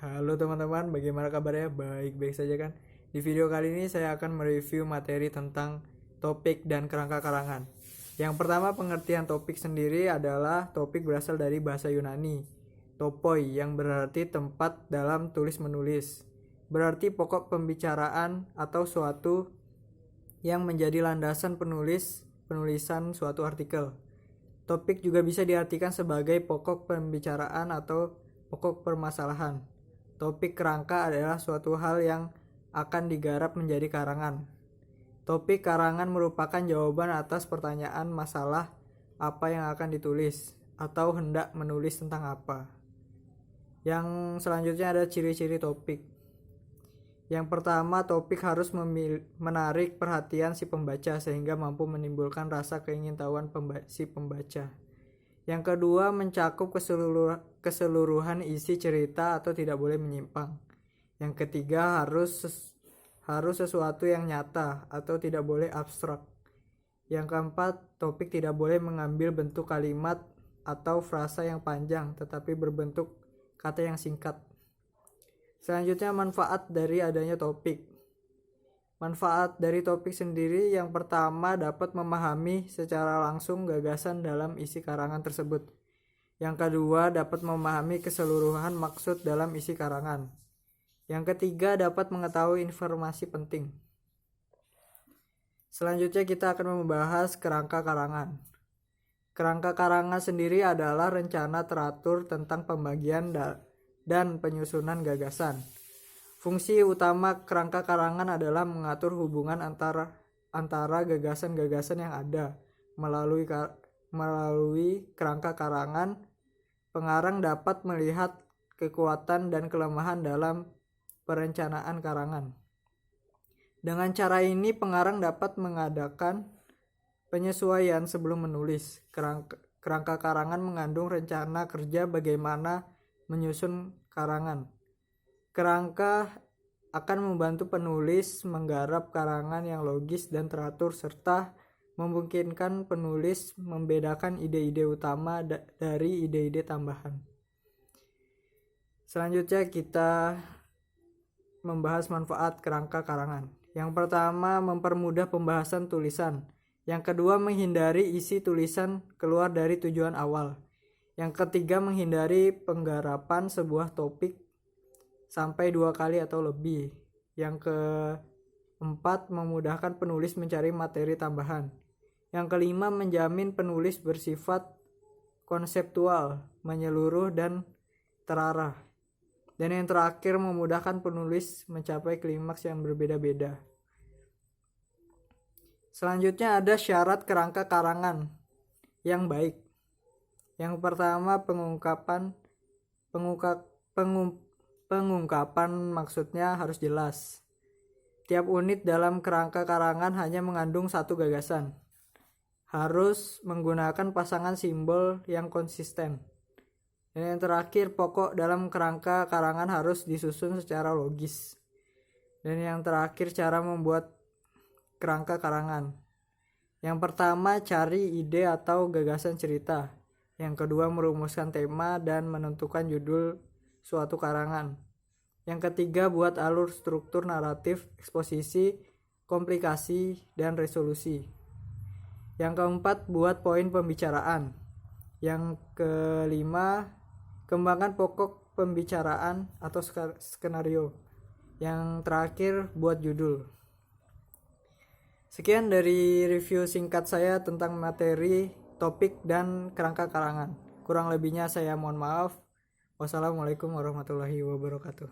Halo teman-teman, bagaimana kabarnya? Baik-baik saja kan? Di video kali ini saya akan mereview materi tentang topik dan kerangka karangan. Yang pertama, pengertian topik sendiri adalah topik berasal dari bahasa Yunani, topoi, yang berarti tempat dalam tulis-menulis. Berarti pokok pembicaraan atau suatu yang menjadi landasan penulisan suatu artikel. Topik juga bisa diartikan sebagai pokok pembicaraan atau pokok permasalahan. Topik kerangka adalah suatu hal yang akan digarap menjadi karangan. Topik karangan merupakan jawaban atas pertanyaan masalah apa yang akan ditulis atau hendak menulis tentang apa. Yang selanjutnya ada ciri-ciri topik. Yang pertama, topik harus menarik perhatian si pembaca sehingga mampu menimbulkan rasa keingintahuan si pembaca. Yang kedua, mencakup keseluruhan isi cerita atau tidak boleh menyimpang. Yang ketiga, harus sesuatu yang nyata atau tidak boleh abstrak. Yang keempat, topik tidak boleh mengambil bentuk kalimat atau frasa yang panjang tetapi berbentuk kata yang singkat. Selanjutnya, manfaat dari adanya topik. Manfaat dari topik sendiri yang pertama dapat memahami secara langsung gagasan dalam isi karangan tersebut. Yang kedua dapat memahami keseluruhan maksud dalam isi karangan. Yang ketiga dapat mengetahui informasi penting. Selanjutnya kita akan membahas kerangka karangan. Kerangka karangan sendiri adalah rencana teratur tentang pembagian dan penyusunan gagasan. Fungsi utama kerangka karangan adalah mengatur hubungan antara gagasan-gagasan yang ada. Melalui kerangka karangan, pengarang dapat melihat kekuatan dan kelemahan dalam perencanaan karangan. Dengan cara ini, pengarang dapat mengadakan penyesuaian sebelum menulis. Kerangka karangan mengandung rencana kerja bagaimana menyusun karangan. Kerangka akan membantu penulis menggarap karangan yang logis dan teratur serta memungkinkan penulis membedakan ide-ide utama dari ide-ide tambahan. Selanjutnya kita membahas manfaat kerangka karangan. Yang pertama, mempermudah pembahasan tulisan. Yang kedua, menghindari isi tulisan keluar dari tujuan awal. Yang ketiga, menghindari penggarapan sebuah topik sampai 2 kali atau lebih. Yang keempat, memudahkan penulis mencari materi tambahan. Yang kelima, menjamin penulis bersifat konseptual, menyeluruh dan terarah. Dan yang terakhir, memudahkan penulis mencapai klimaks yang berbeda-beda. Selanjutnya ada syarat kerangka karangan yang baik. Yang pertama, Pengungkapan maksudnya harus jelas. Tiap unit dalam kerangka karangan hanya mengandung satu gagasan. Harus menggunakan pasangan simbol yang konsisten. Dan yang terakhir, pokok dalam kerangka karangan harus disusun secara logis. Dan yang terakhir, cara membuat kerangka karangan. Yang pertama, cari ide atau gagasan cerita. Yang kedua, merumuskan tema dan menentukan judul suatu karangan. Yang ketiga, buat alur struktur naratif, eksposisi, komplikasi, dan resolusi. Yang keempat, buat poin pembicaraan. Yang kelima, kembangkan pokok pembicaraan atau skenario. Yang terakhir, buat judul. Sekian dari review singkat saya tentang materi, topik, dan kerangka karangan. Kurang lebihnya saya mohon maaf. Wassalamualaikum warahmatullahi wabarakatuh.